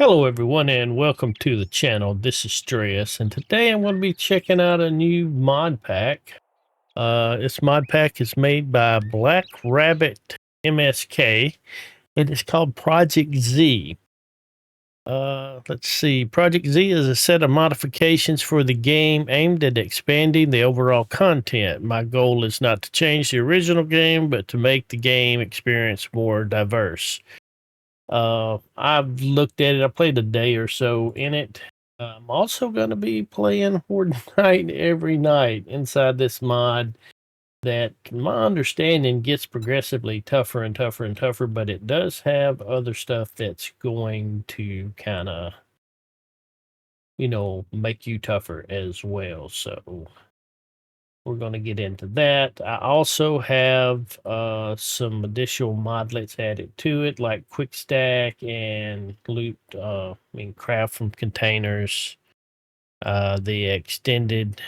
Hello everyone and welcome to the channel. This is Stress and today I'm going to be checking out a new mod pack. This mod pack is made by Black Rabbit MSK and it's called Project Z. Let's see. Project Z is a set of modifications for the game aimed at expanding the overall content. My goal is not to change the original game, but to make the game experience more diverse. I've looked at it. I played a day or so in it. I'm also going to be playing Horde Night every night inside this mod that, my understanding, gets progressively tougher and tougher and tougher, but it does have other stuff that's going to kind of, make you tougher as well. So we're going to get into that. I also have some additional modlets added to it, like quick stack and loot, craft from containers, the extended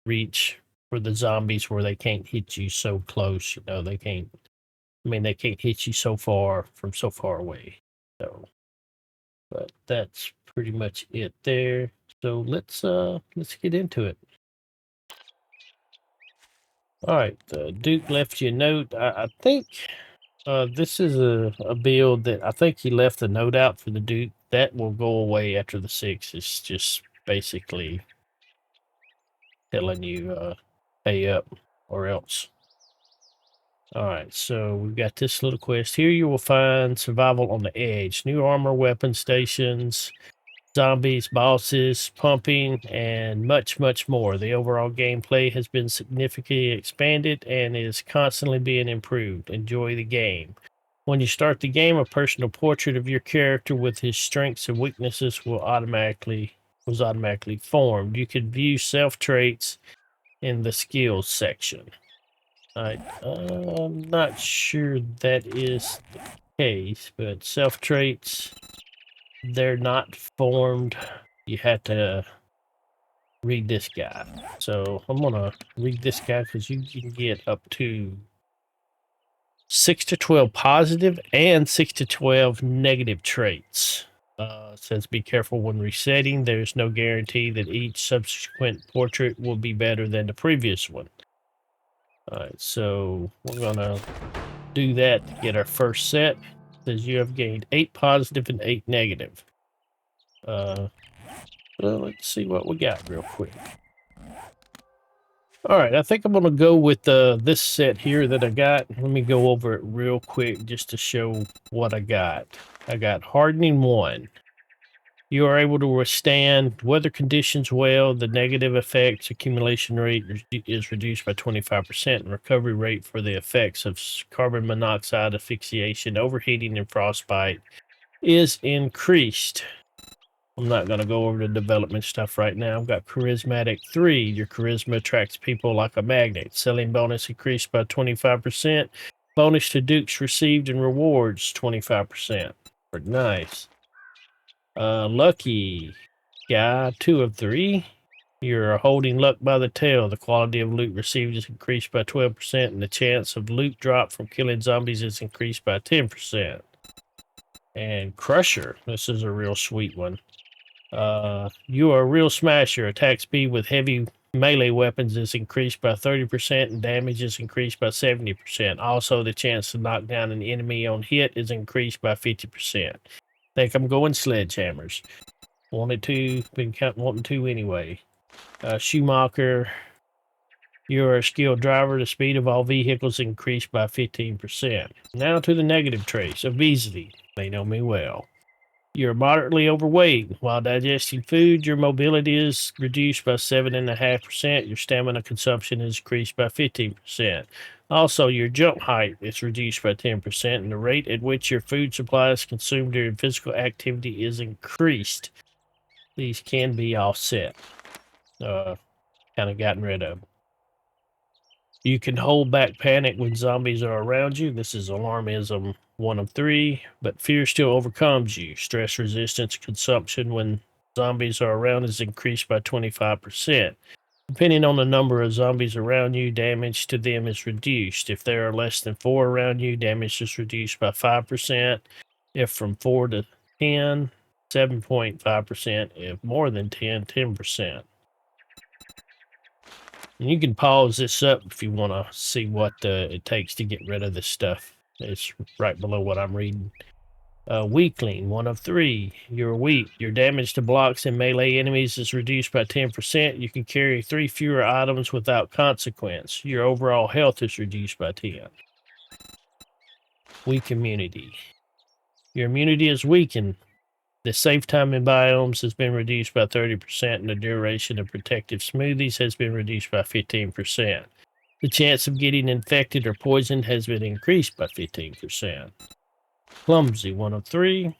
reach for the zombies where they can't hit you so close. They can't hit you so far from so far away. So, but that's pretty much it there. So let's get into it. All right, Duke left you a note. I think this is a build that I think he left a note out for the Duke. That will go away after the 6. It's just basically telling you, pay up or else. All right, so we've got this little quest. Here you will find survival on the edge, new armor, weapon stations, zombies, bosses, pumping, and much, much more. The overall gameplay has been significantly expanded and is constantly being improved. Enjoy the game. When you start the game, a personal portrait of your character with his strengths and weaknesses was automatically formed. You can view self traits in the skills section. I'm not sure that is the case, but self traits, they're not formed. You have to read this guy. So I'm gonna read this guy because you can get up to 6 to 12 positive and 6 to 12 negative traits. Says be careful when resetting. There's no guarantee that each subsequent portrait will be better than the previous one. All right, so we're gonna do that to get our first set. Says you have gained 8 positive and 8 negative. Well, let's see what we got real quick. All right, I think I'm going to go with this set here that I got. Let me go over it real quick just to show what I got. I got Hardening 1. You are able to withstand weather conditions well. The negative effects accumulation rate is reduced by 25%, and recovery rate for the effects of carbon monoxide asphyxiation, overheating, and frostbite is increased. I'm not going to go over the development stuff right now. I've got Charismatic 3. Your charisma attracts people like a magnet. Selling bonus increased by 25%. Bonus to Dukes received and rewards 25%. Pretty nice. Lucky Guy 2 of 3. You're holding luck by the tail. The quality of loot received is increased by 12%, and the chance of loot drop from killing zombies is increased by 10%. And Crusher. This is a real sweet one. You are a real smasher. Attack speed with heavy melee weapons is increased by 30% and damage is increased by 70%. Also, the chance to knock down an enemy on hit is increased by 50%. Think I'm going sledgehammers. Wanted to, been wanting to anyway. Schumacher, you're a skilled driver. The speed of all vehicles increased by 15%. Now to the negative traits. Obesity. They know me well. You're moderately overweight. While digesting food, your mobility is reduced by 7.5%. Your stamina consumption is increased by 15%. Also, your jump height is reduced by 10%, and the rate at which your food supply is consumed during physical activity is increased. These can be offset. Kind of gotten rid of. You can hold back panic when zombies are around you. This is alarmism 1 of 3, but fear still overcomes you. Stress resistance consumption when zombies are around is increased by 25%. Depending on the number of zombies around you, damage to them is reduced. If there are less than 4 around you, damage is reduced by 5%. If from 4 to 10, 7.5%. If more than 10, 10%. And you can pause this up if you want to see what it takes to get rid of this stuff. It's right below what I'm reading. Weakling, 1 of 3. You're weak. Your damage to blocks and melee enemies is reduced by 10%. You can carry 3 fewer items without consequence. Your overall health is reduced by 10. Weak immunity. Your immunity is weakened. The safe time in biomes has been reduced by 30%, and the duration of protective smoothies has been reduced by 15%. The chance of getting infected or poisoned has been increased by 15%. Clumsy, 1 of 3.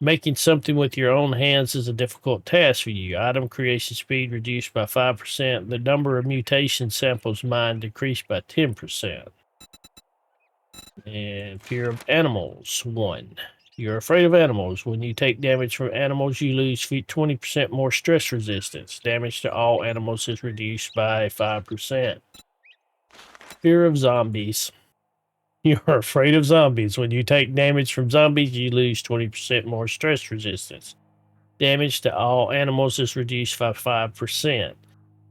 Making something with your own hands is a difficult task for you. Item creation speed reduced by 5%. The number of mutation samples mined decreased by 10%. And fear of animals, 1. You're afraid of animals. When you take damage from animals, you lose 20% more stress resistance. Damage to all animals is reduced by 5%. Fear of zombies. You're afraid of zombies. When you take damage from zombies, you lose 20% more stress resistance. Damage to all animals is reduced by 5%.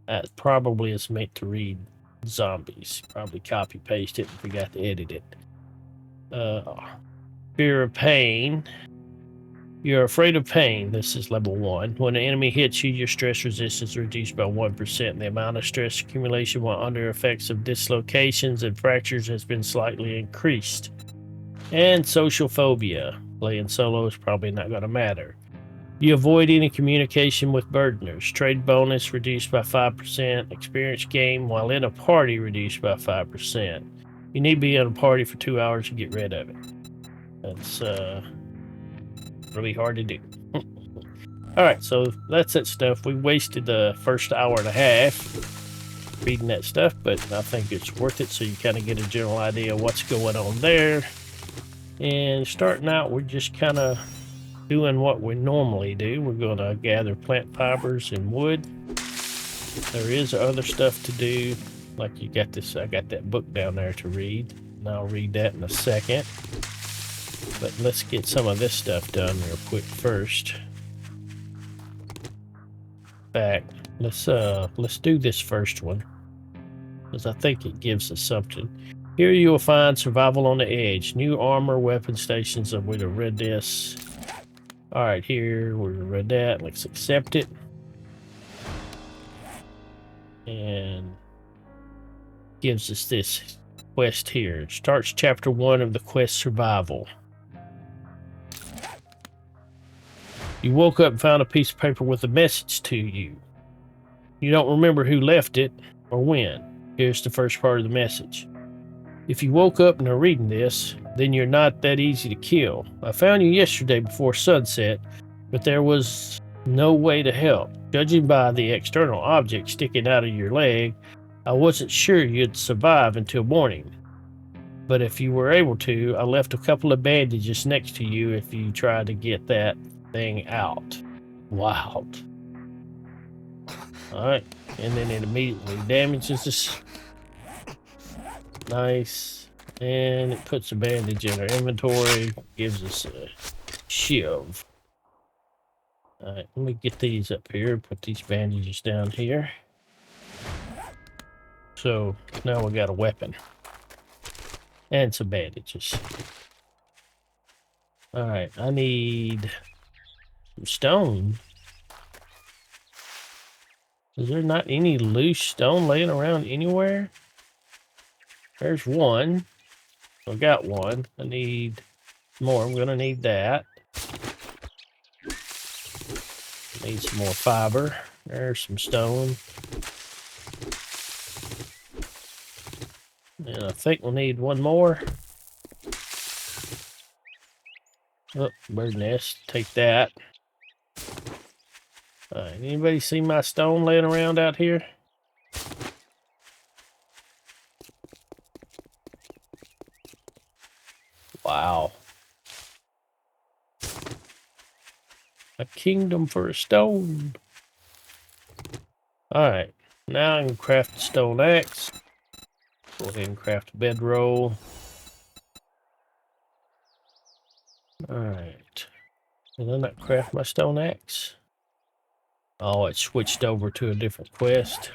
That probably is meant to read zombies. Probably copy paste it and forgot to edit it. Fear of pain. You're afraid of pain. This is level 1. When an enemy hits you, your stress resistance is reduced by 1%. The amount of stress accumulation while under effects of dislocations and fractures has been slightly increased. And social phobia. Playing solo is probably not going to matter. You avoid any communication with burdeners. Trade bonus reduced by 5%. Experience gain while in a party reduced by 5%. You need to be in a party for 2 hours to get rid of it. That's really hard to do. Alright, so that's that stuff. We wasted the first hour and a half reading that stuff, but I think it's worth it so you kind of get a general idea of what's going on there. And starting out, we're just kind of doing what we normally do. We're going to gather plant fibers and wood. There is other stuff to do, like you got this. I got that book down there to read, and I'll read that in a second. But let's get some of this stuff done real quick first. In fact, let's do this first one, because I think it gives us something. Here you will find survival on the edge, new armor, weapon stations. I'm going to read this. All right, here we read that. Let's accept it. And gives us this quest here. It starts chapter 1 of the quest Survival. You woke up and found a piece of paper with a message to you. You don't remember who left it or when. Here's the first part of the message. If you woke up and are reading this, then you're not that easy to kill. I found you yesterday before sunset, but there was no way to help. Judging by the external object sticking out of your leg, I wasn't sure you'd survive until morning. But if you were able to, I left a couple of bandages next to you if you tried to get that thing out. Wild. Alright, and then it immediately damages us. Nice. And it puts a bandage in our inventory, gives us a shiv. Alright, let me get these up here, put these bandages down here. So now we got a weapon. And some bandages. Alright, I need some stone. Is there not any loose stone laying around anywhere? There's one. I got one. I need more. I'm gonna need that. Need some more fiber. There's some stone. And I think we'll need one more. Oh, bird nest. Take that. Alright, anybody see my stone laying around out here? Wow. A kingdom for a stone. Alright, now I can craft a stone axe. Go ahead and craft a bedroll. Alright. Did I not craft my stone axe? Oh, it switched over to a different quest.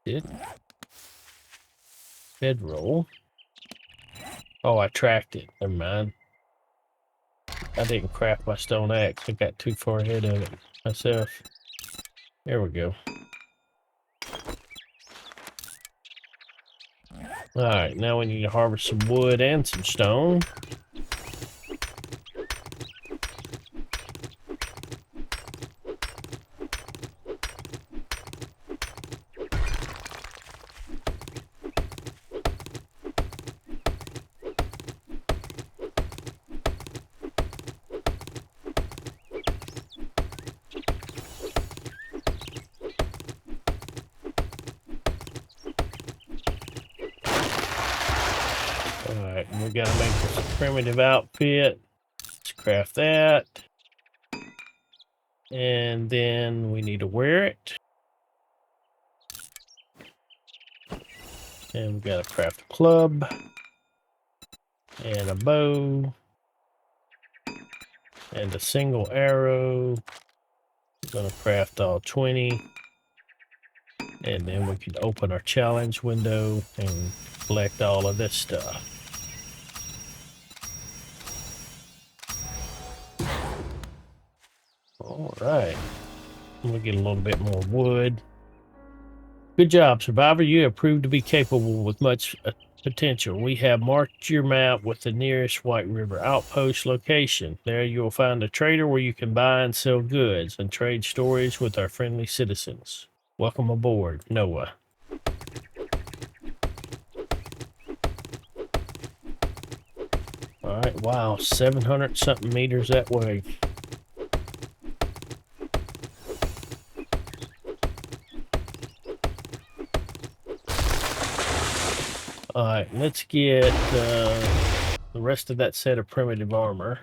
Did bedroll? Oh, I tracked it. Never mind. I didn't craft my stone axe. I got too far ahead of it myself. There we go. Alright, now we need to harvest some wood and some stone. Alright, we gotta make this primitive outfit. Let's craft that. And then we need to wear it. And we gotta craft a club. And a bow. And a single arrow. I'm gonna craft all 20. And then we can open our challenge window and collect all of this stuff. Alright. We'll get a little bit more wood. Good job, Survivor. You have proved to be capable with much potential. We have marked your map with the nearest White River outpost location. There you will find a trader where you can buy and sell goods and trade stories with our friendly citizens. Welcome aboard, Noah. Alright, wow, 700 something meters that way. Alright, let's get the rest of that set of primitive armor.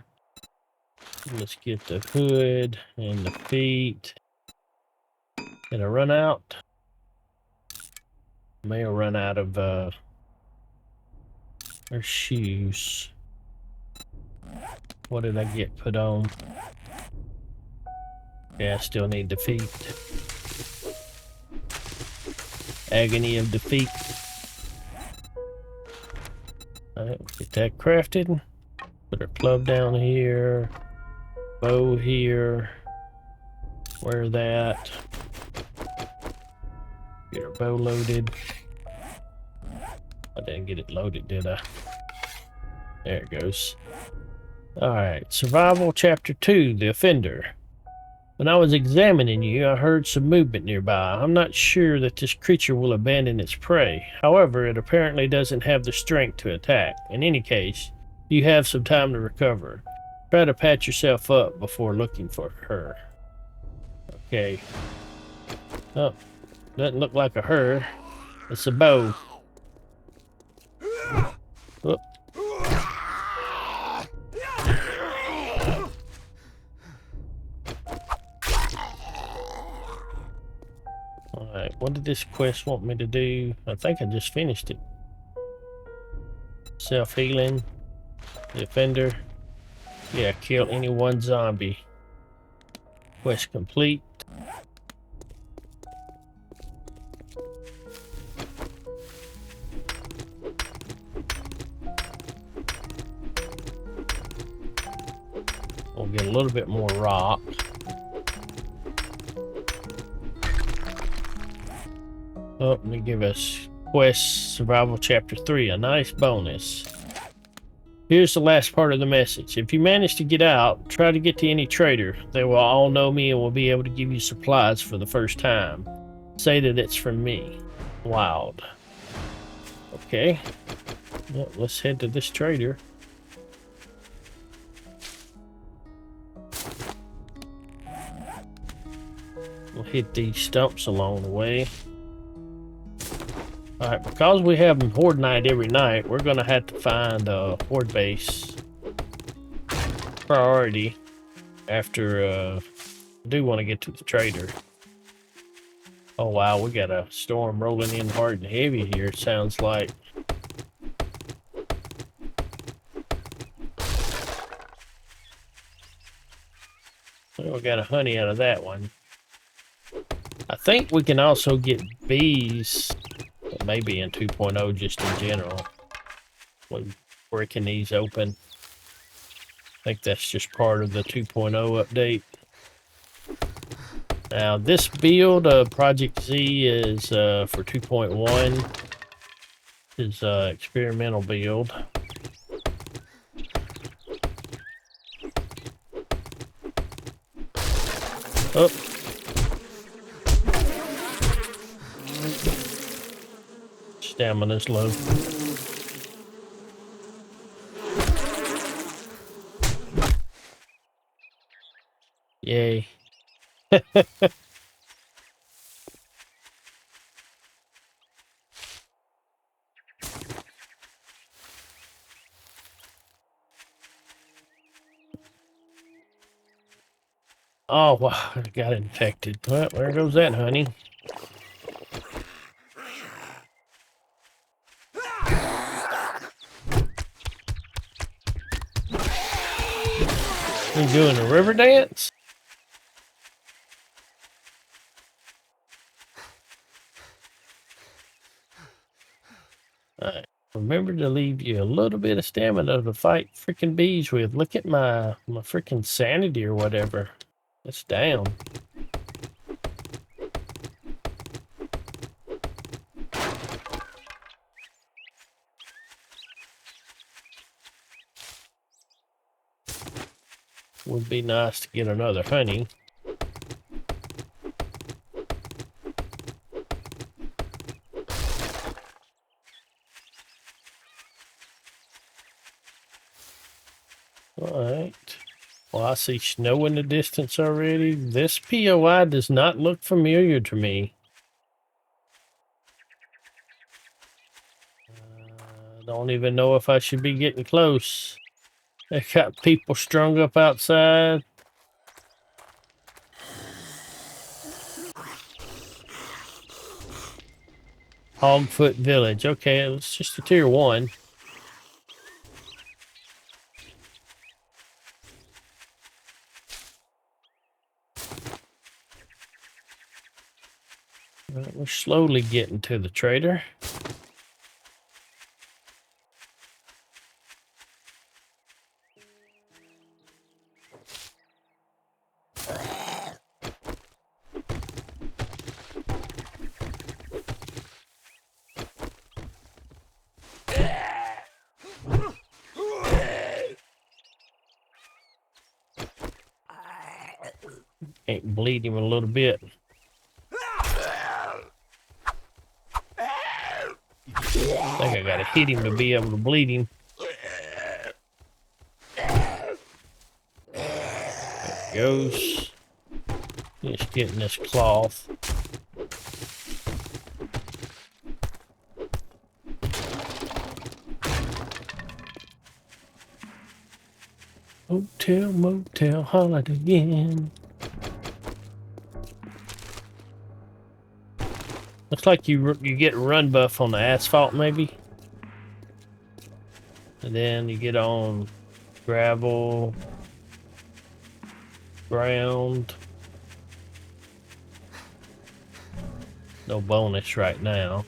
Let's get the hood and the feet. Did I run out? May have run out of their shoes. What did I get put on? Yeah, I still need the feet. Agony of defeat. Alright, get that crafted. Put our club down here. Bow here. Wear that. Get our bow loaded. I didn't get it loaded, did I? There it goes. Alright, Survival Chapter 2, The Offender. When I was examining you, I heard some movement nearby. I'm not sure that this creature will abandon its prey. However, it apparently doesn't have the strength to attack. In any case, you have some time to recover. Try to patch yourself up before looking for her. Okay. Oh, doesn't look like a her. It's a bow. Oh. Alright, what did this quest want me to do? I think I just finished it. Self-healing. The offender. Yeah, kill any one zombie. Quest complete. We'll get a little bit more rock. Oh, let me give us Quest Survival Chapter 3, a nice bonus. Here's the last part of the message. If you manage to get out, try to get to any trader. They will all know me and will be able to give you supplies for the first time. Say that it's from me. Wild. Okay. Well, let's head to this trader. We'll hit these stumps along the way. Alright, because we have Horde night every night, we're going to have to find a Horde base priority after, I do want to get to the trader. Oh wow, we got a storm rolling in hard and heavy here, it sounds like. We got a honey out of that one. I think we can also get bees, maybe in 2.0 just in general, when breaking these open. I think that's just part of the 2.0 update. Now this build of Project Z is for 2.1. Is experimental build. Oh. Stamina's low. Yay. Oh, wow, I got infected. Well, there goes that honey. You doing a river dance? Alright. Remember to leave you a little bit of stamina to fight freaking bees with. Look at my freaking sanity or whatever. It's down. Would be nice to get another honey. Alright. Well, I see snow in the distance already. This POI does not look familiar to me. Don't even know if I should be getting close. They got people strung up outside. Hogfoot Village. Okay, it's just a tier 1. Right, we're slowly getting to the trader. Can't bleed him a little bit. I think I gotta hit him to be able to bleed him. There it goes. Just getting this cloth. Hotel, motel, holiday inn. Looks like you get run buff on the asphalt, maybe. And then you get on gravel, ground. No bonus right now.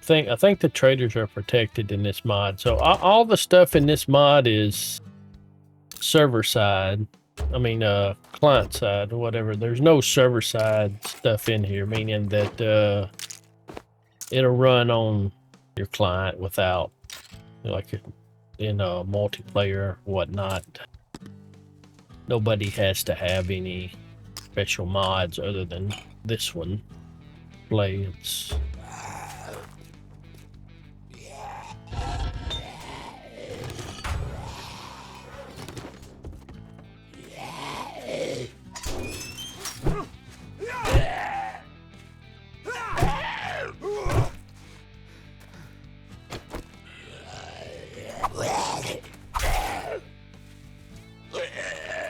I think the traders are protected in this mod. So all the stuff in this mod is server side. I mean, client side or whatever. There's no server side stuff in here, meaning that it'll run on your client without, like, in a multiplayer, whatnot. Nobody has to have any special mods other than this one. Blades.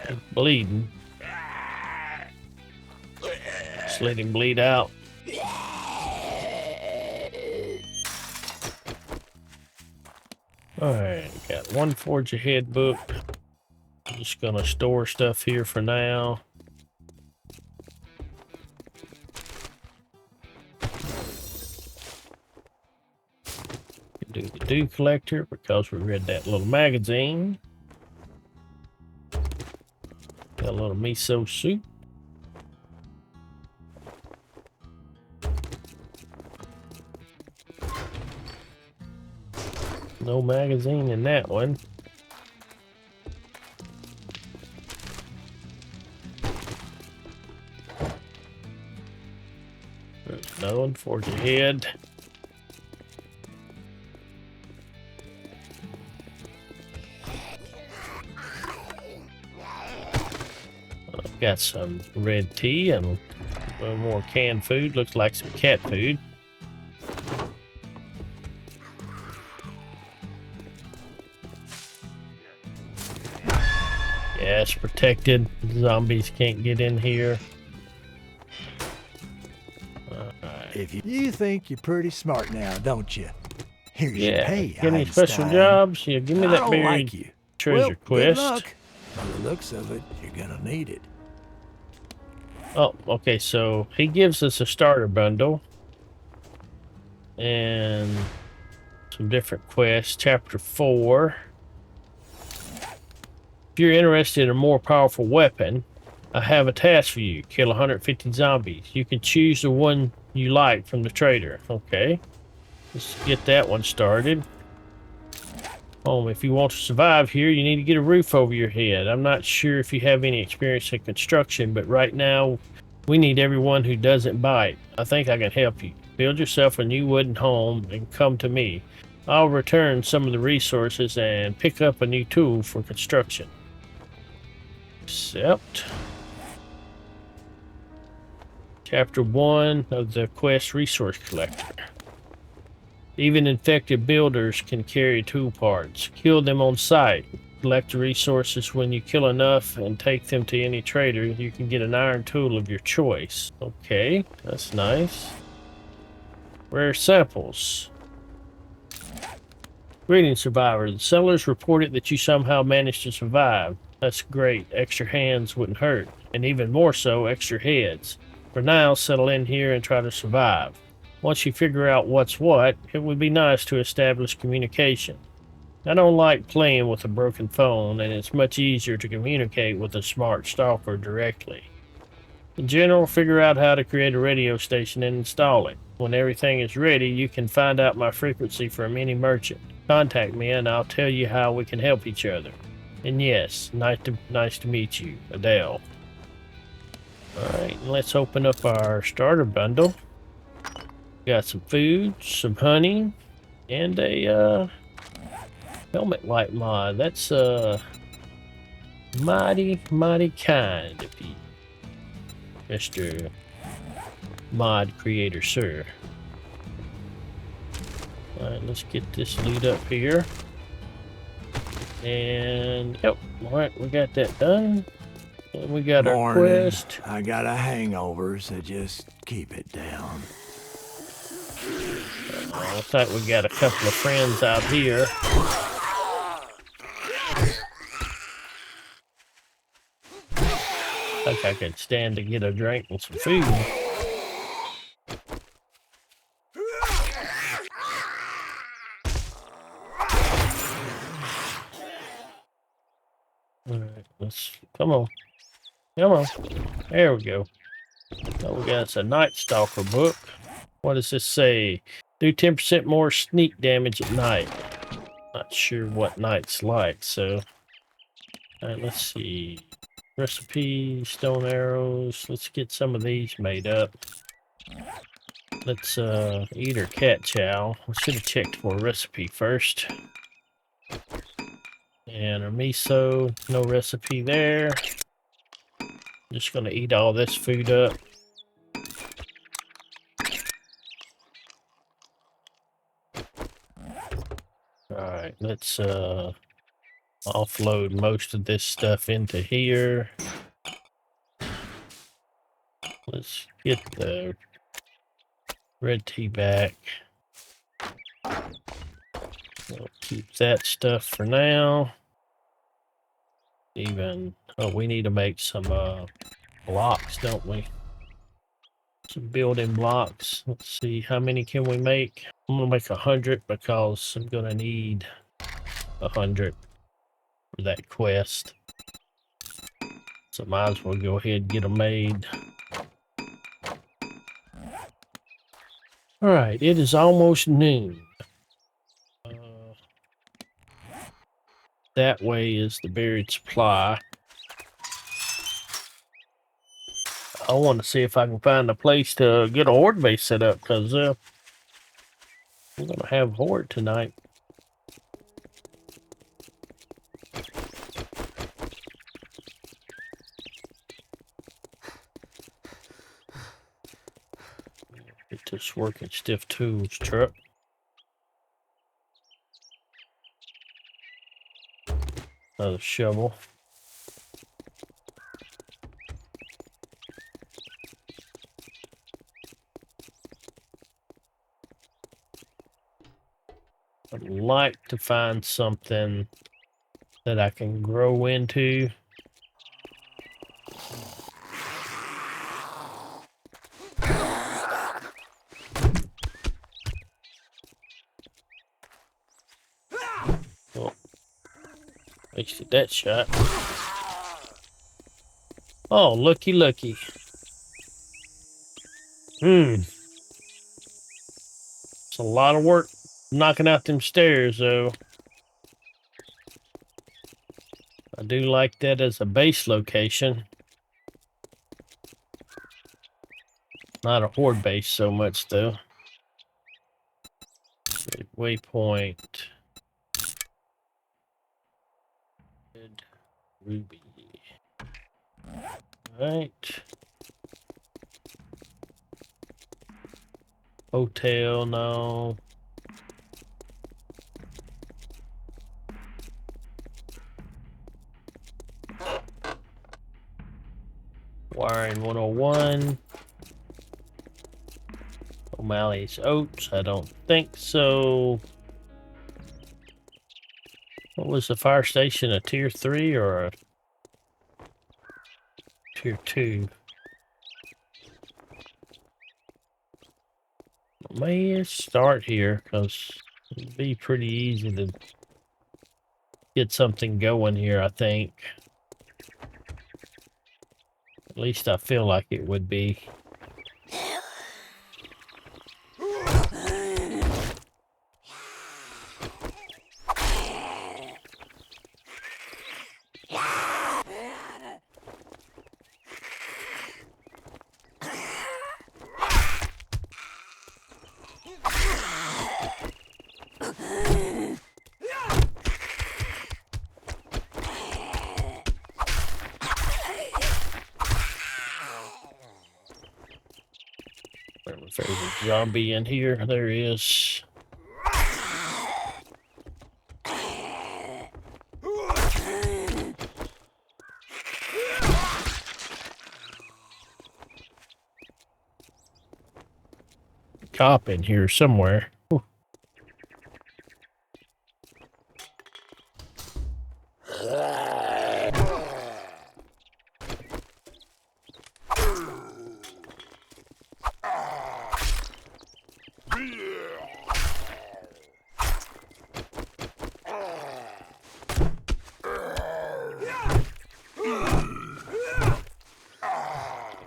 He's bleeding. Just let him bleed out. Alright, got one Forge Ahead book. I'm just gonna store stuff here for now. Do the dew collector because we read that little magazine. Got a little miso soup. No magazine in that one. There's another one. Forge Ahead. Got some red tea and a little more canned food. Looks like some cat food. Yeah, it's protected. Zombies can't get in here. If you think you're pretty smart now, don't you? Here's your pay, Get any special Einstein. jobs? Yeah, give me I that don't buried like you. treasure Good quest. luck. By the looks of it, you're gonna need it. Oh, okay, so he gives us a starter bundle and some different quests. Chapter 4. If you're interested in a more powerful weapon, I have a task for you. Kill 150 zombies. You can choose the one you like from the trader. Okay, let's get that one started. If you want to survive here, you need to get a roof over your head. I'm not sure if you have any experience in construction, but right now we need everyone who doesn't bite. I think I can help you. Build yourself a new wooden home and come to me. I'll return some of the resources and pick up a new tool for construction. Accept. Chapter 1 of the quest Resource Collector. Even infected builders can carry tool parts. Kill them on sight. Collect the resources when you kill enough and take them to any trader. You can get an iron tool of your choice. Okay, that's nice. Rare samples. Greetings, survivor. The sellers reported that you somehow managed to survive. That's great. Extra hands wouldn't hurt. And even more so, extra heads. For now, settle in here and try to survive. Once you figure out what's what, it would be nice to establish communication. I don't like playing with a broken phone, and it's much easier to communicate with a smart stalker directly. In general, figure out how to create a radio station and install it. When everything is ready, you can find out my frequency from any merchant. Contact me and I'll tell you how we can help each other. And yes, nice to meet you, Adele. Alright, let's open up our starter bundle. Got some food, some honey, and a helmet light mod. That's mighty kind of you, Mr. Mod Creator, sir. Alright, let's get this loot up here. And yep, alright, we got that done. And we got our quest. I got a hangover, so just keep it down. Looks like we got a couple of friends out here. I think I could stand to get a drink and some food. Alright, let's come on. There we go. Oh, we got us a Night Stalker book. What does this say? Do 10% more sneak damage at night. Not sure what night's like, so. Alright, let's see. Recipe, stone arrows. Let's get some of these made up. Let's eat our cat chow. I should have checked for a recipe first. And our miso, no recipe there. Just gonna eat all this food up. Alright, let's offload most of this stuff into here. Let's get the red tea back. We'll keep that stuff for now. Oh, we need to make some blocks, don't we? Some building blocks. Let's see, how many can we make? I'm gonna make 100 because I'm gonna need 100 for that quest. So might as well go ahead and get them made. All right, it is almost noon. That way is the buried supply. I want to see if I can find a place to get a horde base set up, because we're going to have horde tonight. Get this working stiff tools truck. Another shovel. I'd like to find something that I can grow into. Oh, wasted that shot. Oh, looky, looky. It's a lot of work knocking out them stairs, though. I do like that as a base location. Not a horde base so much, though. Waypoint. Red ruby. Alright. Hotel, no. Wiring 101. O'Malley's Oats, I don't think so. What was the fire station, a tier 3 or a tier 2? May start here, because it'd be pretty easy to get something going here, I think. At least I feel like it would be. If there's a zombie in here, there is. Cop in here somewhere. Ooh.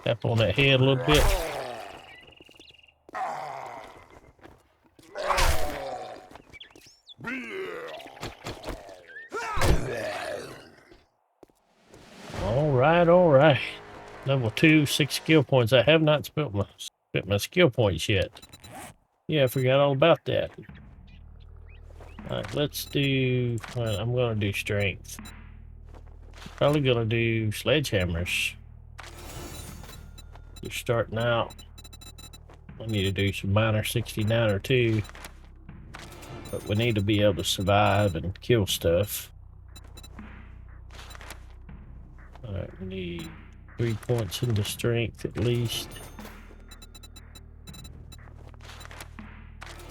Tap on that head a little bit. All right. Level 2, 6 skill points. I have not spent my skill points yet. Yeah, I forgot all about that. Alright, let's do... Well, I'm going to do strength. Probably going to do sledgehammers. Just starting out. I need to do some minor 69 or 2. But we need to be able to survive and kill stuff. We need 3 points into strength at least.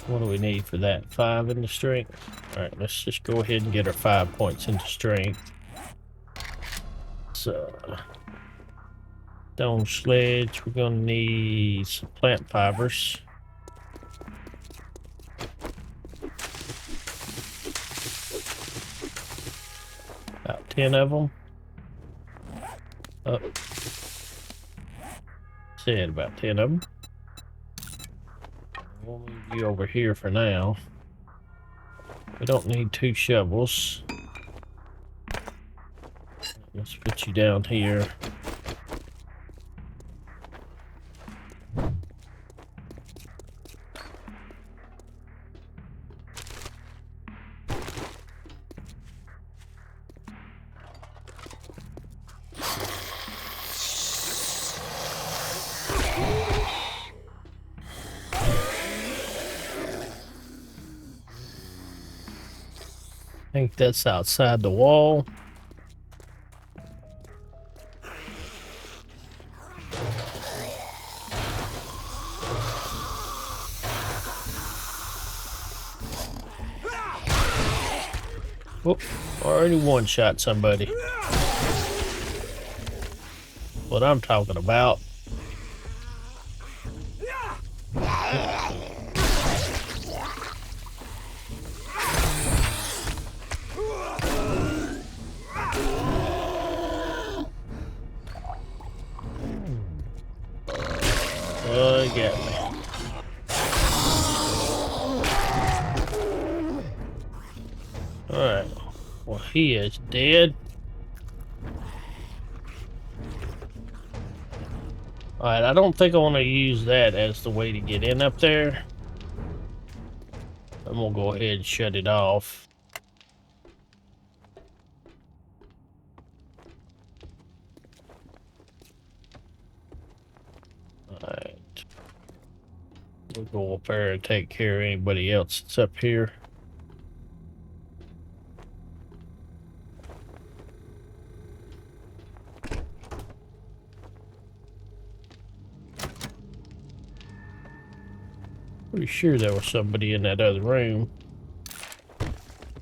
What do we need for that? 5 into strength? Alright, let's just go ahead and get our 5 points into strength. So, stone sledge, we're gonna need some plant fibers. About 10 of them. Oh. Said about 10 of them. We'll move you over here for now. We don't need 2 shovels. Let's put you down here. I think that's outside the wall. Whoop, already one-shot somebody. What I'm talking about. Oh, you got me. Alright. Well, he is dead. Alright, I don't think I want to use that as the way to get in up there. I'm gonna go ahead and shut it off. Alright. We'll go up there and take care of anybody else that's up here. Pretty sure there was somebody in that other room.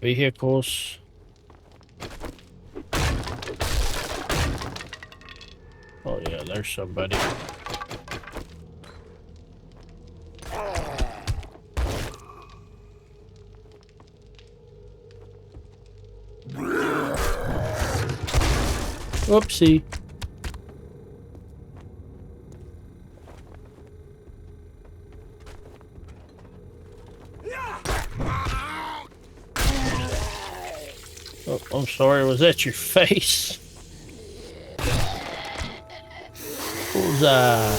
Vehicles. Oh yeah, there's somebody. Whoopsie. Oh, I'm sorry, was that your face? Bullseye.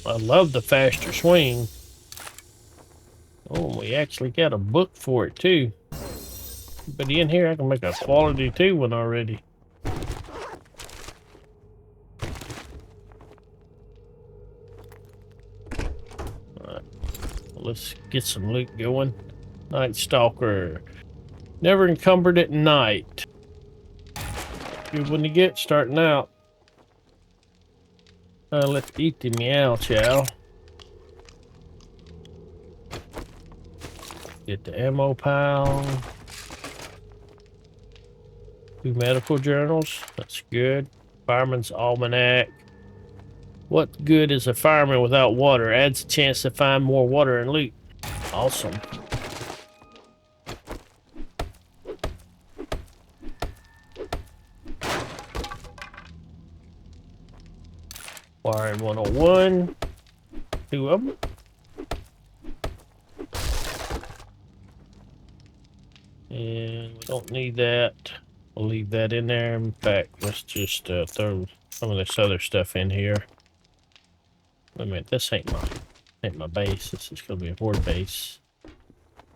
I love the faster swing. Oh, we actually got a book for it too. But in here, I can make a quality 2 one already. Alright, let's get some loot going. Night Stalker. Never encumbered at night. Good one to get starting out. Let's eat the meow chow. Get the ammo pile. 2 medical journals. That's good. Fireman's Almanac. What good is a fireman without water? Adds a chance to find more water and loot. Awesome. Wiring 101. 2 of them. And we don't need that. We'll leave that in there. In fact, let's just throw some of this other stuff in here. Wait a minute, this ain't my base. This is gonna be a Horde base.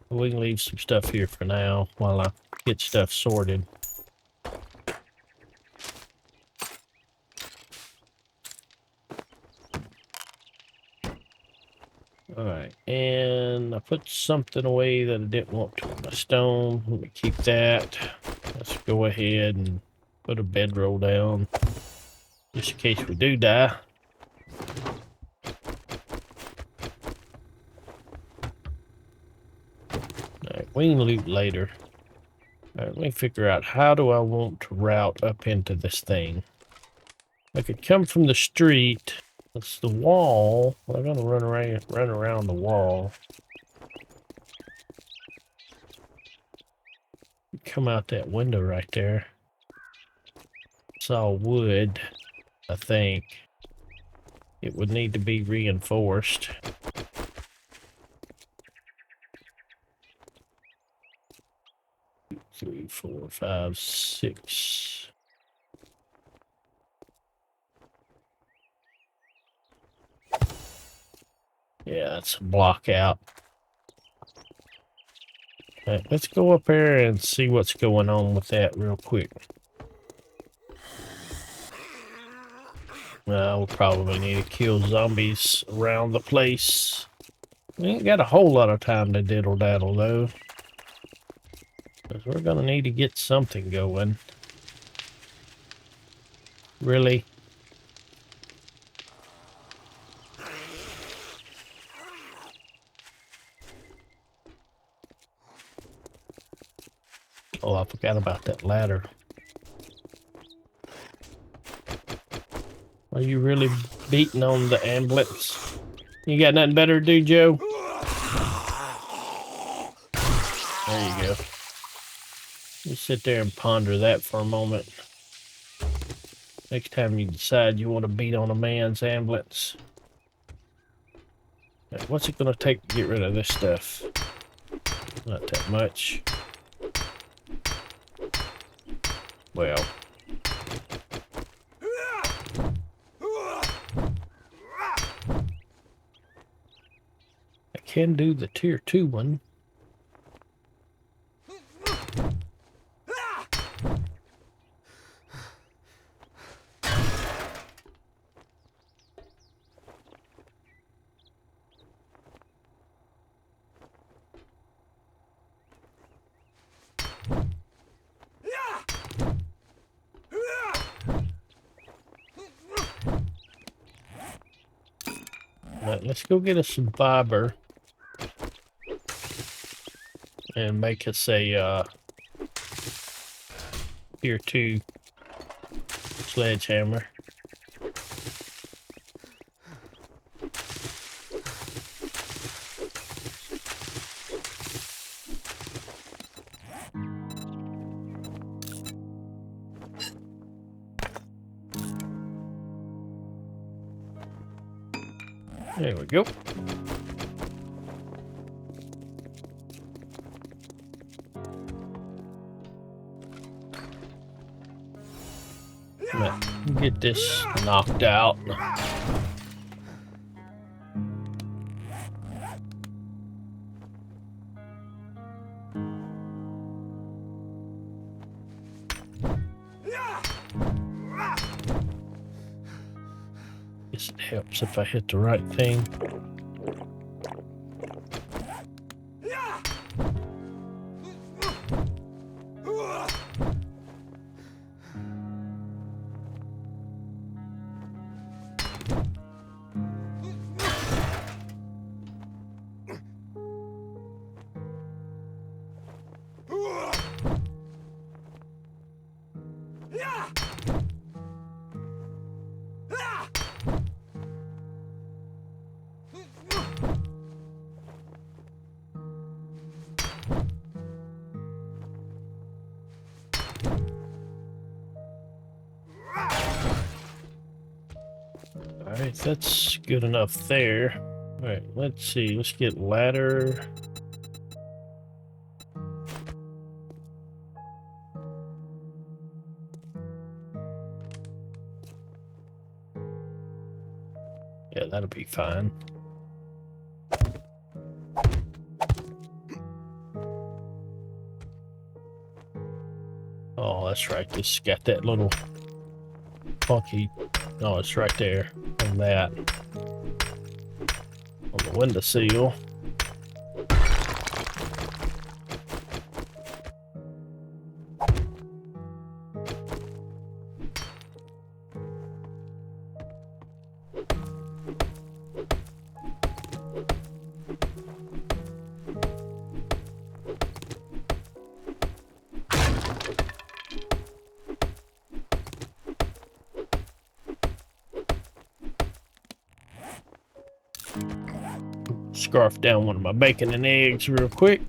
We can leave some stuff here for now while I get stuff sorted. Alright, and I put something away that I didn't want to. My stone. Let me keep that. Let's go ahead and put a bedroll down. Just in case we do die. Alright, we can loot later. Alright, let me figure out how do I want to route up into this thing. I could come from the street. That's the wall. I'm gonna run around the wall. Come out that window right there. It's all wood, I think. It would need to be reinforced. Three, 4, 5, 6. Yeah, that's a block out. Right, let's go up there and see what's going on with that real quick. We'll probably need to kill zombies around the place. We ain't got a whole lot of time to diddle-daddle, though. Because we're going to need to get something going. Really? Oh, I forgot about that ladder. Are you really beating on the ambulance? You got nothing better to do, Joe? There you go. You sit there and ponder that for a moment. Next time you decide you want to beat on a man's ambulance. What's it going to take to get rid of this stuff? Not that much. Well. I can do the tier 2 one. Right, let's go get us some fiber and make us a tier 2 sledgehammer. There we go. Get this knocked out. Guess it helps if I hit the right thing. Alright, that's good enough there. Alright, let's see. Let's get ladder. Yeah, that'll be fine. Oh, that's right. This got that little funky. Oh, it's right there on that. On the windowsill. Scarf down one of my bacon and eggs real quick.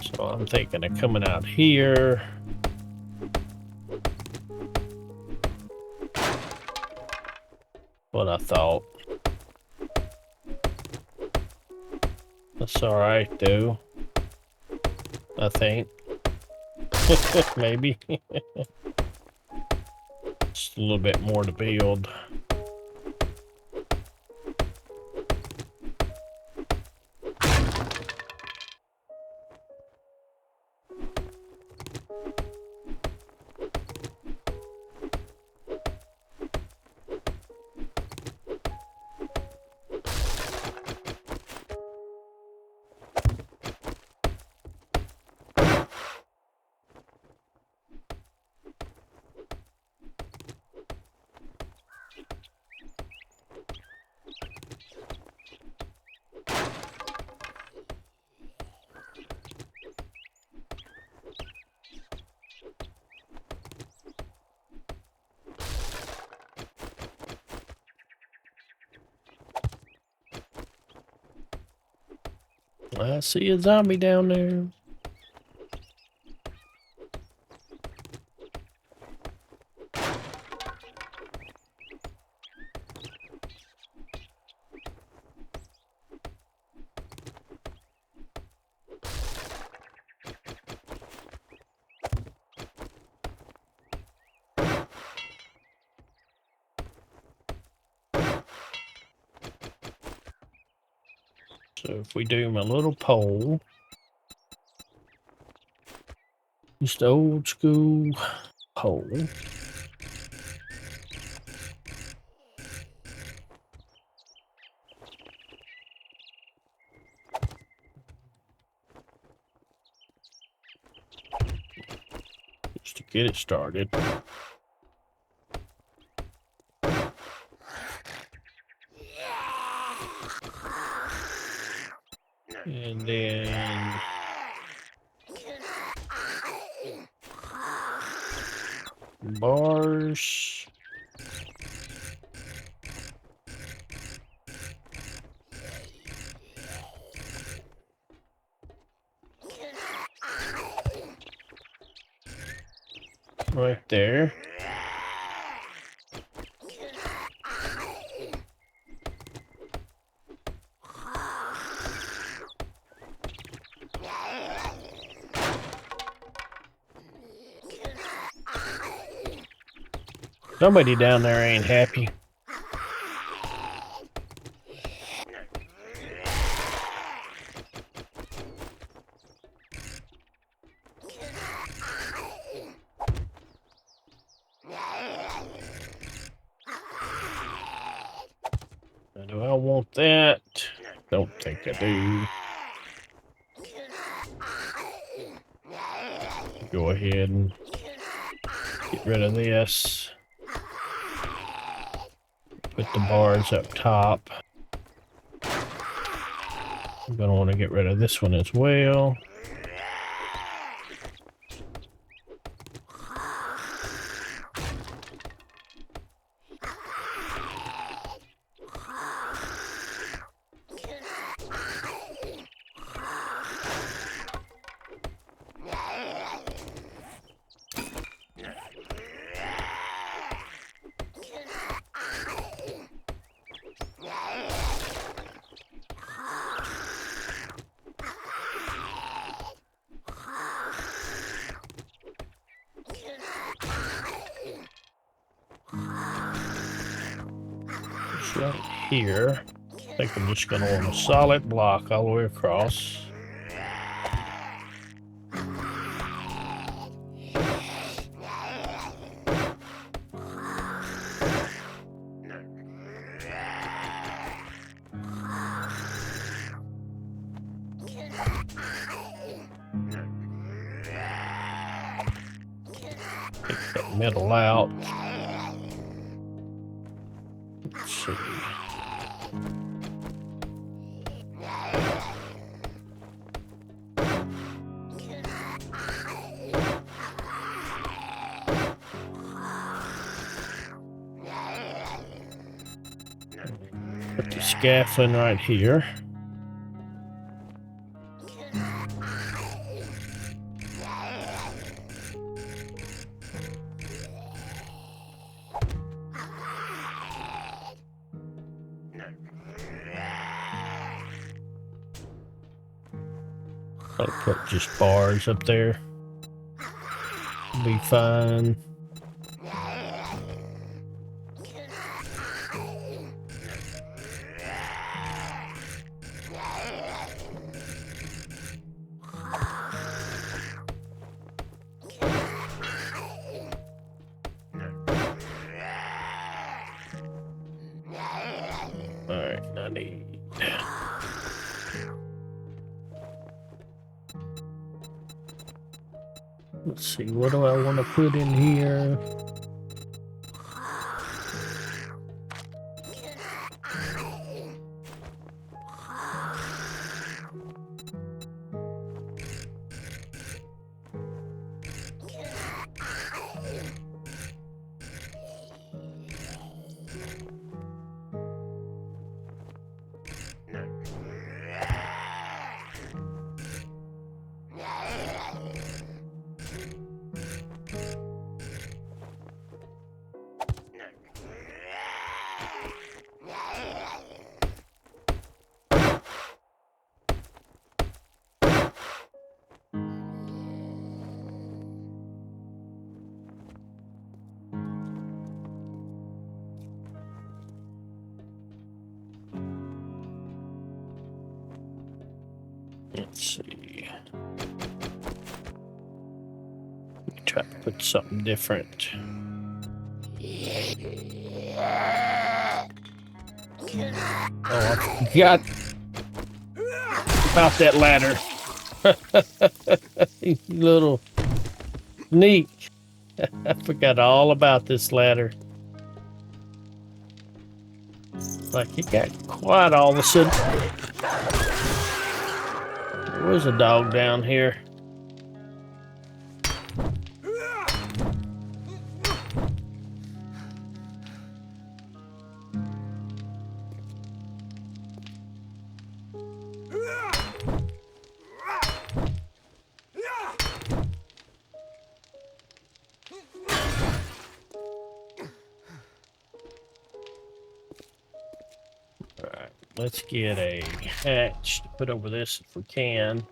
So I'm thinking of coming out here. What I thought. That's alright though. I think. Maybe. Just a little bit more to build. I see a zombie down there. So if we do my little pole, just old school pole. Just to get it started. And then bars. Right there. Somebody down there ain't happy. Do I want that? Don't think I do. Go ahead and get rid of this. Put the bars up top. I'm gonna want to get rid of this one as well. right here. I think I'm just going to want a solid block all the way across. Take that middle out. Let's see. Put the scaffolding right here. I'll put just bars up there. Be fine. Alright, I need... Let's see, what do I want to put in here? Let's see. Try to put something different. Oh, I forgot about that ladder. You little sneak. I forgot all about this ladder. Like, it got quiet all of a sudden. There was a dog down here. Alright, let's get a hatch to put over this if we can.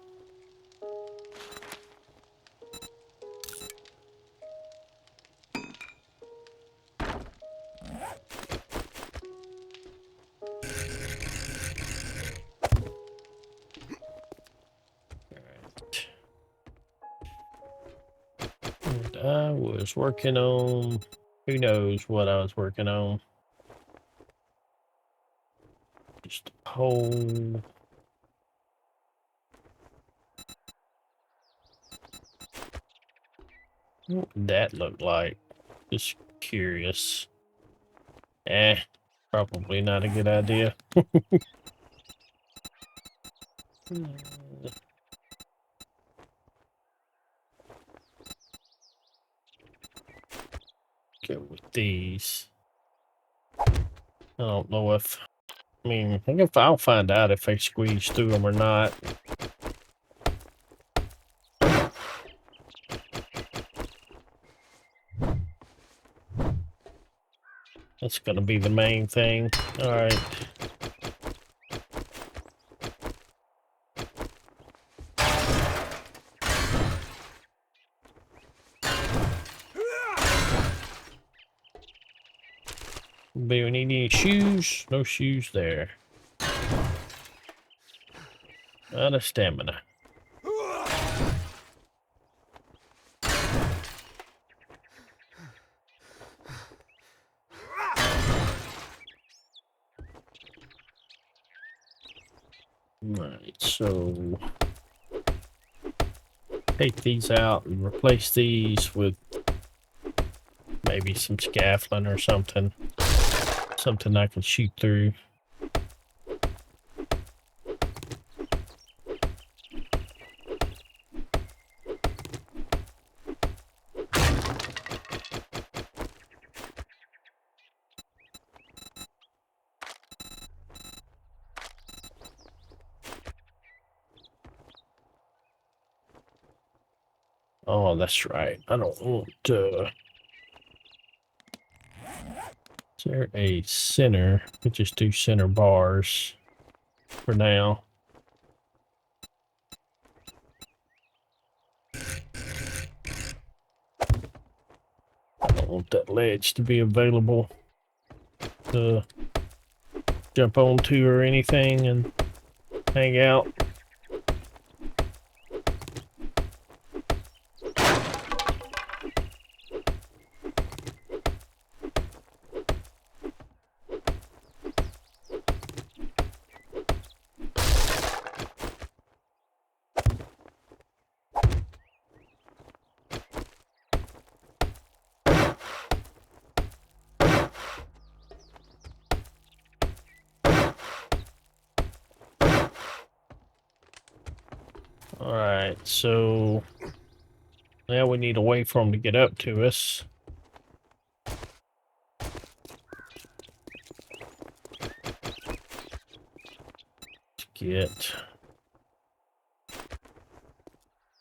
And I was working on, who knows what I was working on. Just a pole. What would that look like? Just curious. Probably not a good idea. Go with these. I don't know if, I mean, I think if I'll find out if I squeeze through them or not. That's gonna be the main thing. All right. be we need any shoes. No shoes there. Out of stamina. Right, so take these out and replace these with maybe some scaffolding or something. Something I can shoot through. Oh, that's right. I don't want is there a center? We just do center bars for now. I don't want that ledge to be available to jump onto or anything and hang out. Alright, so now we need a way for them to get up to us. Let's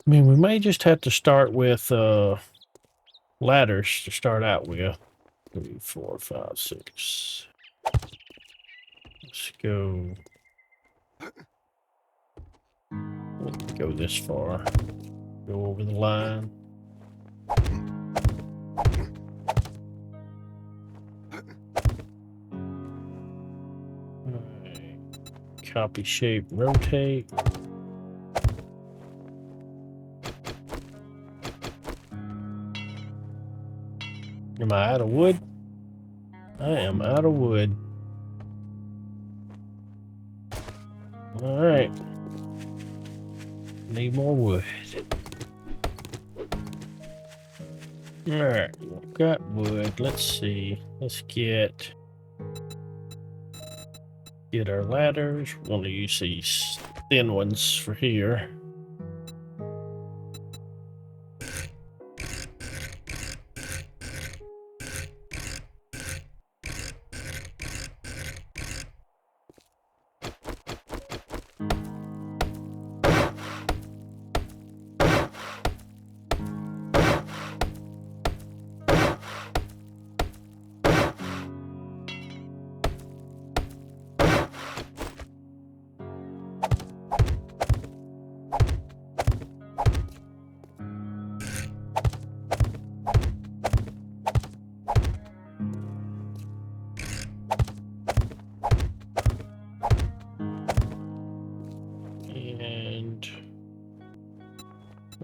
I mean, we may just have to start with ladders to start out with. 3, 4, 5, 6. Let's go. Let's go this far. Go over the line. Alright. Copy shape, rotate. Am I out of wood? I am out of wood. Alright. Need more wood. Alright, got wood. Let's see. Let's get our ladders. We're going to use these thin ones for here.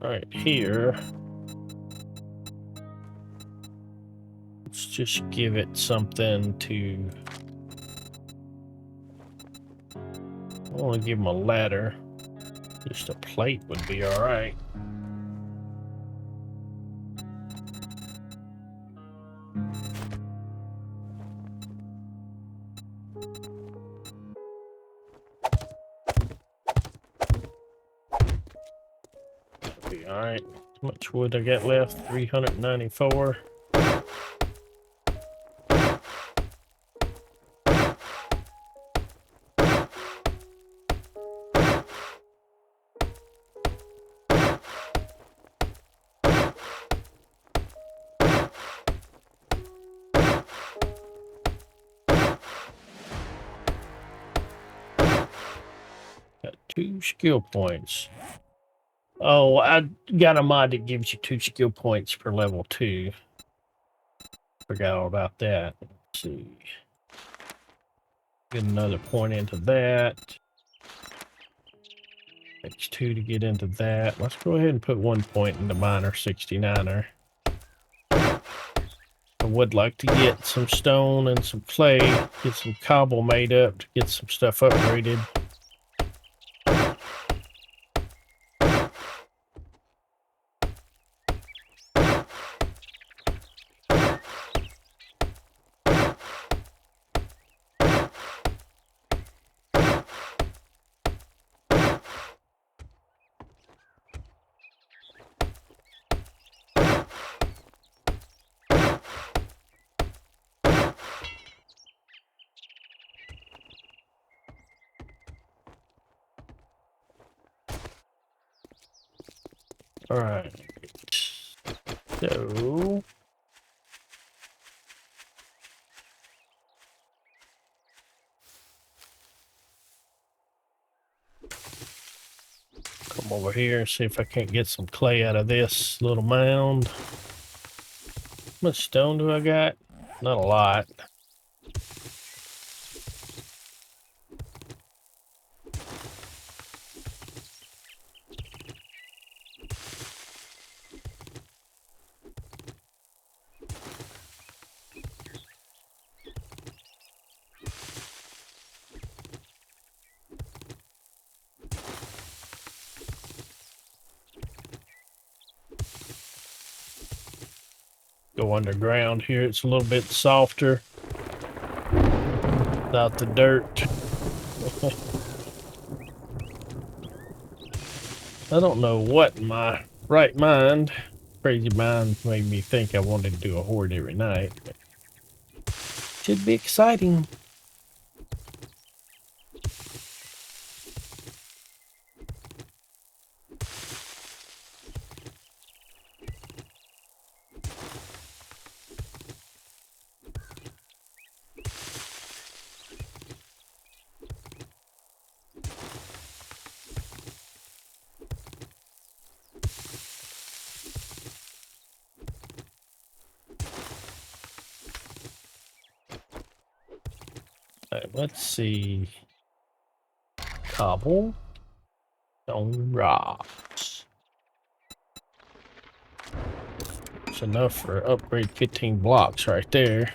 Right here, let's just give it something to, I want to give them a ladder. Just a plate would be all right. That'll be all right. How much wood I got left? 394. Got 2 skill points. Oh, I got a mod that gives you 2 skill points per level 2. Forgot all about that. Let's see. Get another point into that. Takes 2 to get into that. Let's go ahead and put 1 point into miner 69er. I would like to get some stone and some clay, get some cobble made up to get some stuff upgraded. All right. So come over here and see if I can't get some clay out of this little mound. How much stone do I got? Not a lot. Go underground here. It's a little bit softer without the dirt. I don't know what in my right mind, crazy mind made me think I wanted to do a horde every night. Should be exciting. Let's see. Cobble. Stone rocks. It's enough for upgrade 15 blocks right there.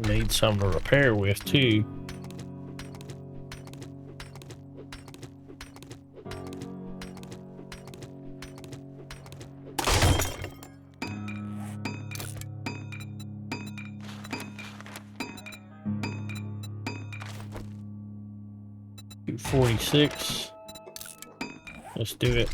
Need some to repair with too. $246. Let's do it.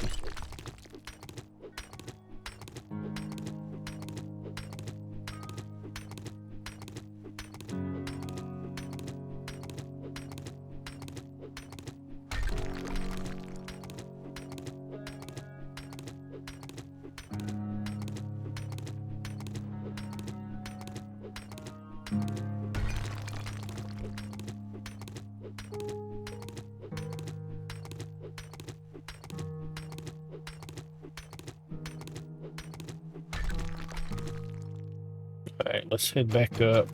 All right, let's head back up.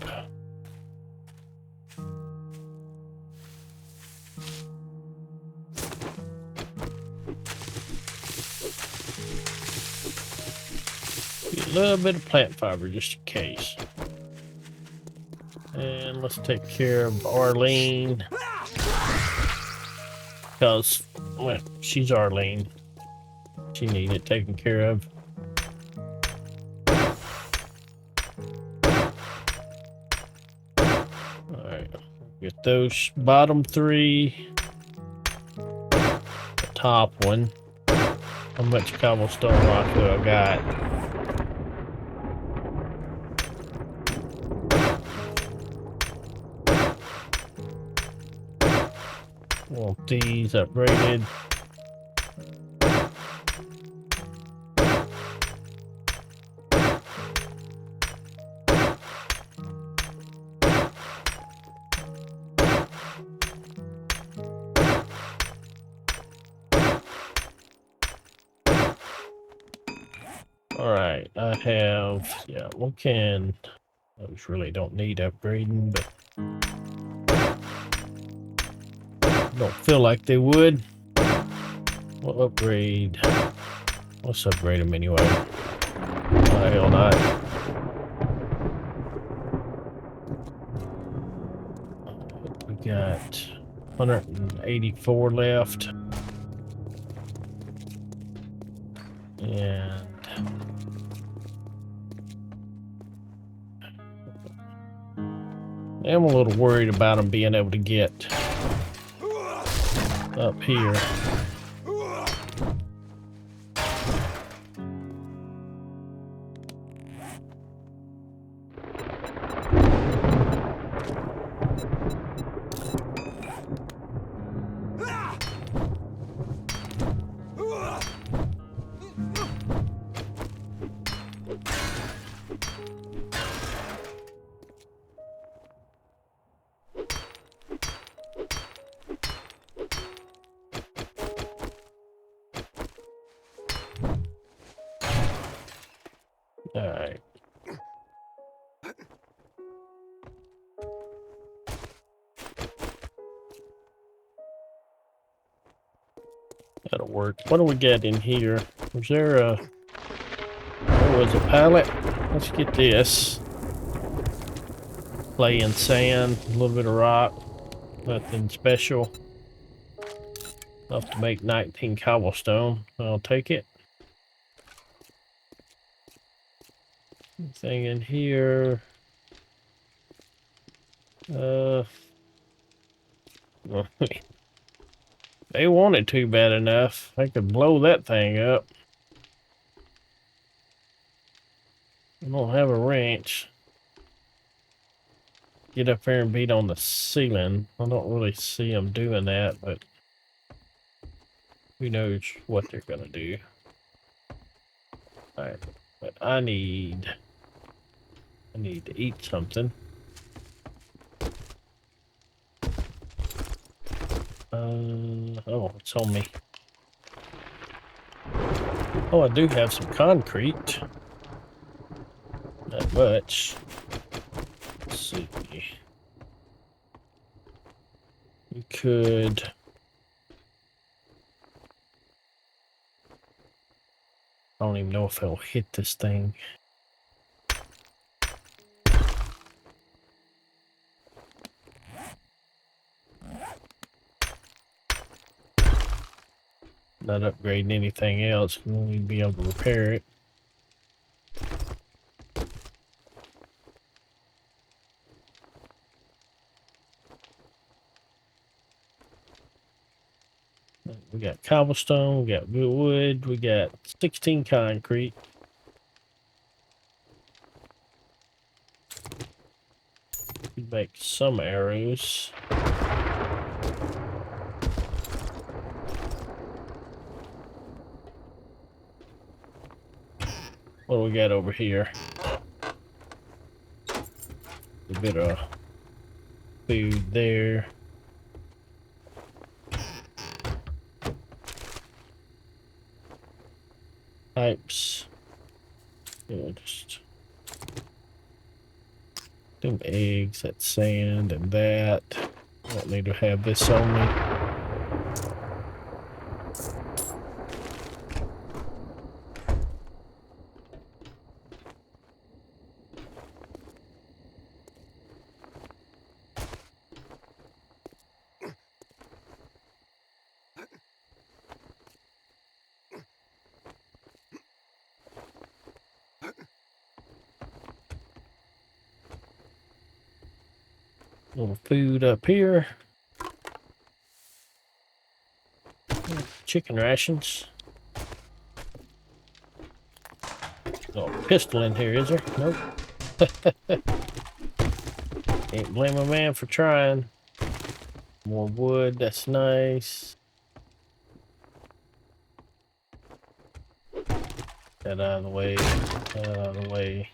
Get a little bit of plant fiber just in case. And let's take care of Arlene. Because, well, she's Arlene. She needs it taken care of. Alright, get those bottom 3. top one. How much cobblestone rock do I got? Want these upgraded. Alright, I have, yeah, one can. Those really don't need upgrading, but don't feel like they would. We'll upgrade. Let's upgrade them anyway. Why the hell not? We got 184 left. And I'm a little worried about them being able to get up here. All right. That'll work. What do we get in here? Was there a... There was a pallet. Let's get this. Clay and sand, a little bit of rock. Nothing special. Enough to make 19 cobblestone. I'll take it. Anything in here? They wanted to bad enough. I could blow that thing up. I don't have a wrench. Get up there and beat on the ceiling. I don't really see them doing that, but who knows what they're gonna do. Alright, but I need to eat something. Oh, it's on me. Oh, I do have some concrete. Not much. Let's see. We could... I don't even know if it'll hit this thing. Not upgrading anything else. We won't even be able to repair it. We got cobblestone, we got good wood, we got 16 concrete. We make some arrows. What do we got over here? A bit of food there. Pipes. Yeah, just them eggs, that sand, and that. I don't need to have this on me. Little food up here. chicken rations. No pistol in here, is there? Nope. Can't blame a man for trying. More wood, that's nice. Get out of the way. Get out of the way.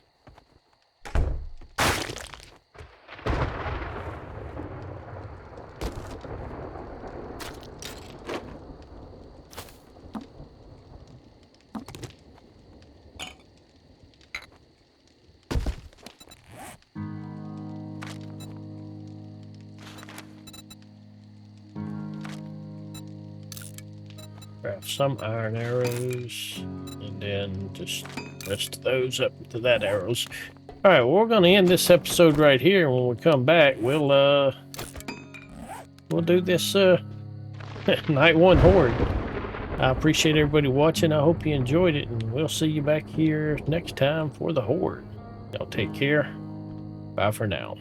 Grab some iron arrows, and then just rest those up to that arrows. All right, well, we're gonna end this episode right here. When we come back, we'll do this night one horde. I appreciate everybody watching. I hope you enjoyed it, and we'll see you back here next time for the horde. Y'all take care. Bye for now.